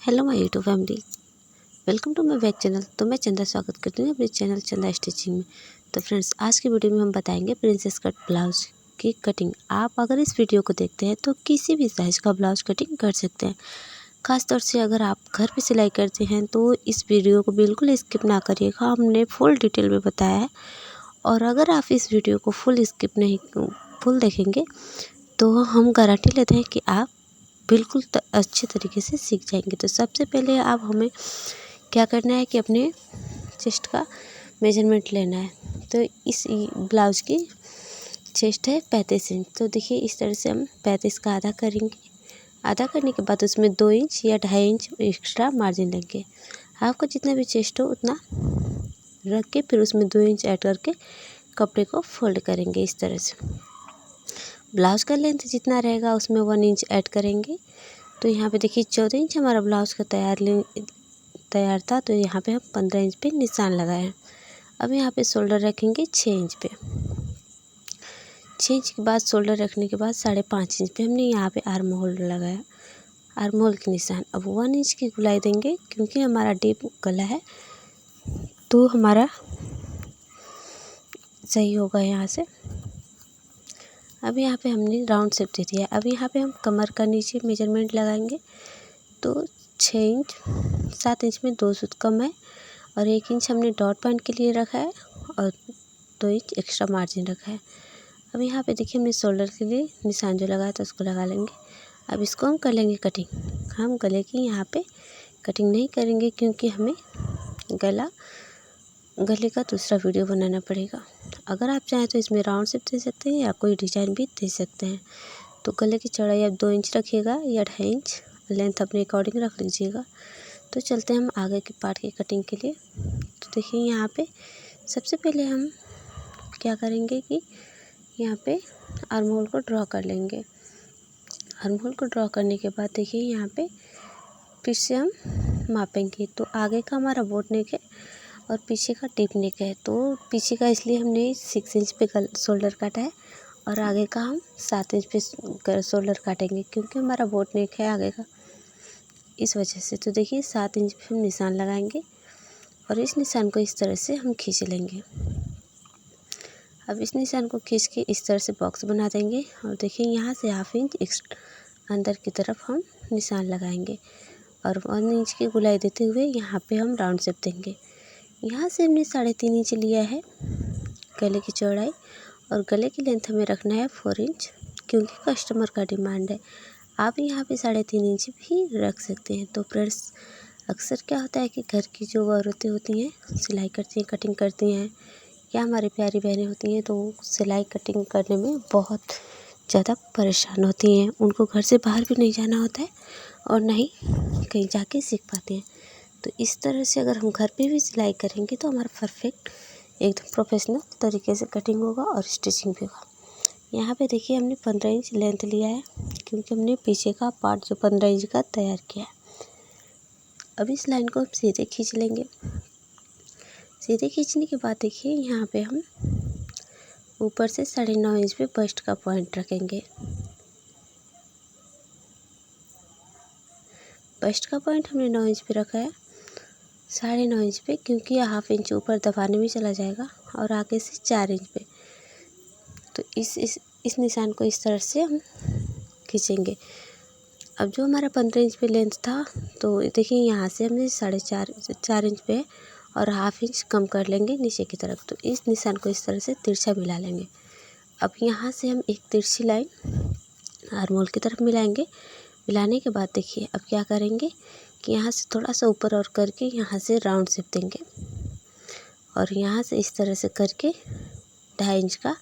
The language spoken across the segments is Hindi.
Hello my YouTube family, welcome to my back channel. तो मैं चंदा स्वागत करती हूँ अपने चैनल चंदा स्टिचिंग में। तो फ्रेंड्स, आज की वीडियो में हम बताएंगे प्रिंसेस कट ब्लाउज की कटिंग। आप अगर इस वीडियो को देखते हैं तो किसी भी साइज़ का ब्लाउज कटिंग कर सकते हैं। ख़ासतौर से अगर आप घर पे सिलाई करते हैं तो इस वीडियो को बिल्कुल स्किप ना करिएगा, हमने फुल डिटेल में बताया है। और अगर आप इस वीडियो को फुल देखेंगे तो हम गारंटी लेते हैं कि आप बिल्कुल अच्छे तरीके से सीख जाएंगे। तो सबसे पहले आप हमें क्या करना है कि अपने चेस्ट का मेजरमेंट लेना है। तो इस ब्लाउज की चेस्ट है 35 इंच। तो देखिए, इस तरह से हम 35 का आधा करेंगे। आधा करने के बाद उसमें 2 इंच या 2.5 इंच एक्स्ट्रा मार्जिन लेंगे। आपका जितना भी चेस्ट हो उतना रख के फिर उसमें 2 इंच ऐड करके कपड़े को फोल्ड करेंगे। इस तरह से ब्लाउज़ का लेंथ जितना रहेगा उसमें 1 इंच ऐड करेंगे। तो यहाँ पे देखिए 14 इंच हमारा ब्लाउज़ का तैयार था। तो यहाँ पे हम 15 इंच पे निशान लगाए हैं। अब यहाँ पे शोल्डर रखेंगे 6 इंच पे। 6 इंच के बाद शोल्डर रखने के बाद 5.5 इंच पे हमने यहाँ पे आर्म होल लगाया, आर्म होल के निशान। अब 1 इंच की गुलाई देंगे क्योंकि हमारा डीप गला है तो हमारा सही होगा यहाँ से। अब यहाँ पे हमने राउंड शेप दे दिया। अब यहाँ पे हम कमर का नीचे मेजरमेंट लगाएंगे। तो 6 इंच 7 इंच में 2 सूत कम है और 1 इंच हमने डॉट पॉइंट के लिए रखा है और 2 इंच एक्स्ट्रा मार्जिन रखा है। अब यहाँ पे देखिए, हमने शोल्डर के लिए निशान जो लगाया था उसको लगा लेंगे। अब इसको हम कर लेंगे कटिंग। हम गले की यहाँ पे कटिंग नहीं करेंगे क्योंकि हमें गले का दूसरा वीडियो बनाना पड़ेगा। अगर आप चाहें तो इसमें राउंड शेप दे सकते हैं या कोई डिजाइन भी दे सकते हैं। तो गले की चौड़ाई आप 2 इंच रखिएगा या 2.5 इंच, लेंथ अपने अकॉर्डिंग रख लीजिएगा। तो चलते हैं हम आगे के पार्ट की कटिंग के लिए। तो देखिए, यहाँ पे सबसे पहले हम क्या करेंगे कि यहाँ पे आर्म होल को ड्रॉ कर लेंगे। आर्म होल को ड्रॉ करने के बाद देखिए, यहाँ पे फिर से हम मापेंगे। तो आगे का हमारा बोट नेक है और पीछे का डीप नेक है। तो पीछे का इसलिए हमने 6 इंच पे शोल्डर काटा है और आगे का हम 7 इंच पे शोल्डर काटेंगे क्योंकि हमारा बोट नेक है आगे का, इस वजह से। तो देखिए, 7 इंच पे हम निशान लगाएंगे और इस निशान को इस तरह से हम खींच लेंगे। अब इस निशान को खींच के इस तरह से बॉक्स बना देंगे और देखिए, यहाँ से 1/2 इंच अंदर की तरफ हम निशान लगाएंगे और 1 इंच की गुलाई देते हुए यहाँ पे हम राउंड शेप देंगे। यहाँ से हमने 3.5 इंच लिया है गले की चौड़ाई और गले की लेंथ हमें रखना है 4 इंच क्योंकि कस्टमर का डिमांड है। आप यहाँ पे 3.5 इंच भी रख सकते हैं। तो फ्रेंड्स, अक्सर क्या होता है कि घर की जो औरतें होती हैं, सिलाई करती हैं, कटिंग करती हैं, या हमारी प्यारी बहनें होती हैं, तो सिलाई कटिंग करने में बहुत ज़्यादा परेशान होती हैं। उनको घर से बाहर भी नहीं जाना होता है और ना ही कहीं जाके सीख पाते हैं। तो इस तरह से अगर हम घर पे भी सिलाई करेंगे तो हमारा परफेक्ट एकदम प्रोफेशनल तरीके से कटिंग होगा और स्टिचिंग भी होगा। यहाँ पे देखिए, हमने 15 इंच लेंथ लिया है क्योंकि हमने पीछे का पार्ट जो 15 इंच का तैयार किया है। अब इस लाइन को हम सीधे खींच लेंगे। सीधे खींचने के बाद देखिए, यहाँ पे हम ऊपर से 9.5 इंच पे बस्ट का पॉइंट रखेंगे। बस्ट का पॉइंट हमने 9 इंच पे रखा है, 9.5 इंच पे, क्योंकि 1/2 इंच ऊपर दबाने में चला जाएगा और आगे से 4 इंच पे। तो इस निशान को इस तरह से हम खींचेंगे। अब जो हमारा 15 इंच पे लेंथ था, तो देखिए, यहाँ से हमने 4.5 इंच पे और 1/2 इंच कम कर लेंगे नीचे की तरफ। तो इस निशान को इस तरह से तिरछा मिला लेंगे। अब यहाँ से हम एक तिरछी लाइन आर्म होल की तरफ मिलाएंगे। मिलाने के बाद देखिए, अब क्या करेंगे कि यहाँ से थोड़ा सा ऊपर और करके यहाँ से राउंड शेप देंगे और यहाँ से इस तरह से करके 2.5 इंच का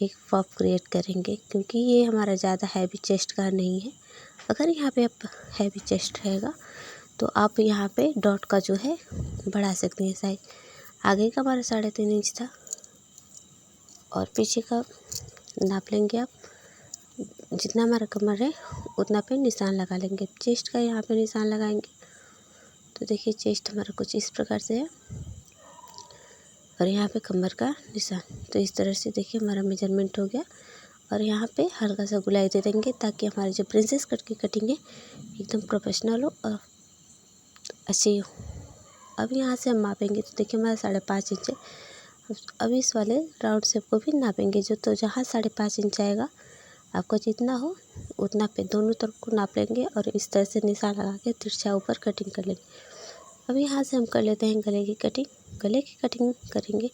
एक पॉप क्रिएट करेंगे क्योंकि ये हमारा ज़्यादा हैवी चेस्ट का नहीं है। अगर यहाँ पे आप हैवी चेस्ट रहेगा तो आप यहाँ पे डॉट का जो है बढ़ा सकते हैं साइज। आगे का हमारा 3.5 इंच था और पीछे का नाप लेंगे आप, जितना हमारा कमर है उतना पे निशान लगा लेंगे। चेस्ट का यहाँ पे निशान लगाएंगे। तो देखिए, चेस्ट हमारा कुछ इस प्रकार से है और यहाँ पे कमर का निशान। तो इस तरह से देखिए, हमारा मेजरमेंट हो गया और यहाँ पे हल्का सा गुलाई दे देंगे ताकि हमारी जो प्रिंसेस कट की कटिंग है एकदम प्रोफेशनल हो और अच्छी हो। अब यहाँ से हम मापेंगे तो देखिए हमारा 5.5 इंच है। अब इस वाले राउंड शेप को भी नापेंगे जो, तो जहाँ 5.5 इंच आएगा आपका जितना हो उतना पे दोनों तरफ को नाप लेंगे और इस तरह से निशान लगा के तिरछा ऊपर कटिंग कर लेंगे। अब यहाँ से हम कर लेते हैं गले की कटिंग। गले की कटिंग करेंगे,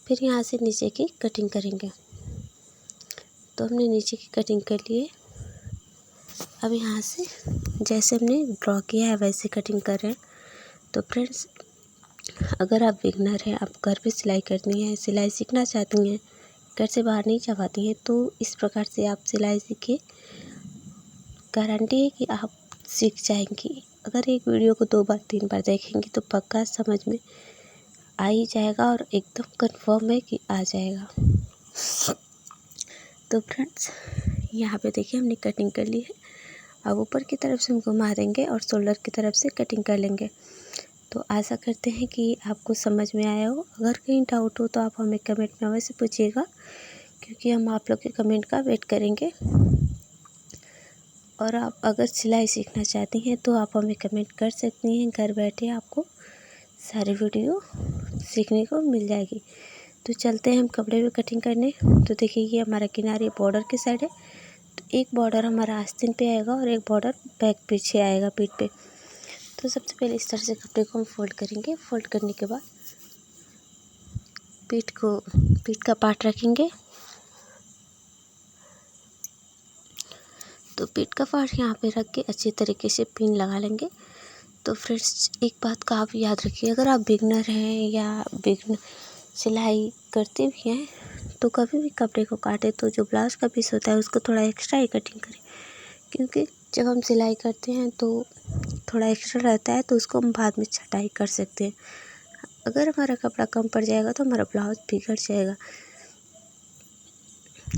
फिर यहाँ से नीचे की कटिंग करेंगे। तो हमने नीचे की कटिंग कर ली है। अब यहाँ से जैसे हमने ड्रॉ किया है वैसे कटिंग कर रहे हैं। तो फ्रेंड्स, अगर आप बिगनर हैं, आप घर पे सिलाई करनी है, सिलाई सीखना चाहती हैं, घर से बाहर नहीं जा पाती हैं, तो इस प्रकार से आप सिलाई सीखिए। गारंटी है कि आप सीख जाएंगी। अगर एक वीडियो को 2 बार 3 बार देखेंगी तो पक्का समझ में आ ही जाएगा और एकदम कंफर्म है कि आ जाएगा। तो फ्रेंड्स, यहाँ पे देखिए हमने कटिंग कर ली है। अब ऊपर की तरफ से हम घुमा देंगे और शोल्डर की तरफ से कटिंग कर लेंगे। तो आशा करते हैं कि आपको समझ में आया हो। अगर कहीं डाउट हो तो आप हमें कमेंट में अवश्य पूछिएगा, क्योंकि हम आप लोग के कमेंट का वेट करेंगे। और आप अगर सिलाई सीखना चाहती हैं तो आप हमें कमेंट कर सकती हैं। घर बैठे आपको सारी वीडियो सीखने को मिल जाएगी। तो चलते हैं हम कपड़े पे कटिंग करने। तो देखिए ये हमारा किनारे बॉर्डर की साइड है। तो एक बॉर्डर हमारा आस्तीन पे आएगा और एक बॉर्डर बैक पीछे आएगा पीठ पे। तो सबसे पहले इस तरह से कपड़े को हम फोल्ड करेंगे। फोल्ड करने के बाद पीठ का पार्ट रखेंगे। तो पीठ का पार्ट यहाँ पे रख के अच्छी तरीके से पिन लगा लेंगे। तो फ्रेंड्स, एक बात का आप याद रखिए, अगर आप बिगनर हैं या सिलाई करते भी हैं तो कभी भी कपड़े को काटे तो जो ब्लाउज़ का पीस होता है उसको थोड़ा एक्स्ट्रा ही कटिंग करें, क्योंकि जब हम सिलाई करते हैं तो थोड़ा एक्स्ट्रा रहता है तो उसको हम बाद में छटाई कर सकते हैं। अगर हमारा कपड़ा कम पड़ जाएगा तो हमारा ब्लाउज़ बिगड़ जाएगा।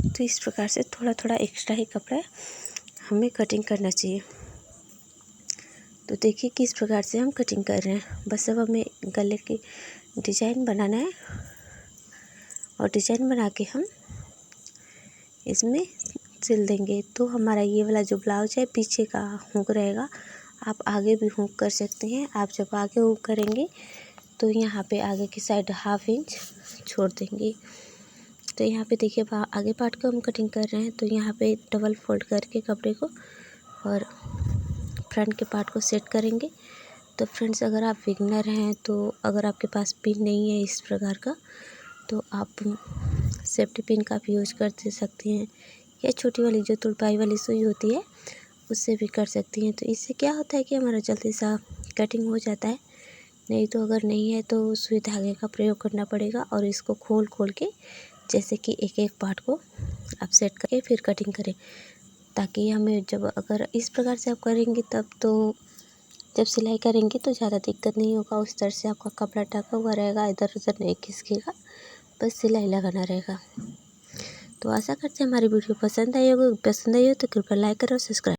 तो इस प्रकार से थोड़ा थोड़ा एक्स्ट्रा ही कपड़ा हमें कटिंग करना चाहिए। तो देखिए किस प्रकार से हम कटिंग कर रहे हैं। बस अब हमें गले की डिज़ाइन बनाना है और डिज़ाइन बना के हम इसमें सिल देंगे। तो हमारा ये वाला जो ब्लाउज है पीछे का हुक रहेगा। आप आगे भी हुक कर सकते हैं। आप जब आगे हुक करेंगे तो यहाँ पे आगे की साइड 1/2 इंच छोड़ देंगे। तो यहाँ पे देखिए आगे पार्ट को हम कटिंग कर रहे हैं। तो यहाँ पे डबल फोल्ड करके कपड़े को और फ्रंट के पार्ट को सेट करेंगे। तो फ्रेंड्स, अगर आप बिगनर हैं तो अगर आपके पास पिन नहीं है इस प्रकार का तो आप सेफ्टी पिन का भी यूज कर सकती हैं, या छोटी वाली जो तुरपाई वाली सुई होती है उससे भी कर सकती हैं। तो इससे क्या होता है कि हमारा जल्दी सा कटिंग हो जाता है। नहीं तो अगर नहीं है तो सुई धागे का प्रयोग करना पड़ेगा और इसको खोल खोल के जैसे कि एक एक पार्ट को आप सेट करके फिर कटिंग करें, ताकि हमें जब अगर इस प्रकार से आप करेंगे तब तो जब सिलाई करेंगे तो ज़्यादा दिक्कत नहीं होगा। उस तरह से आपका कपड़ा ढका हुआ रहेगा, इधर उधर नहीं खिसकेगा, बस सिलाई लगाना रहेगा। तो आशा करते हैं हमारी वीडियो पसंद आई होगी। पसंद आई हो तो कृपया लाइक करो और सब्सक्राइब।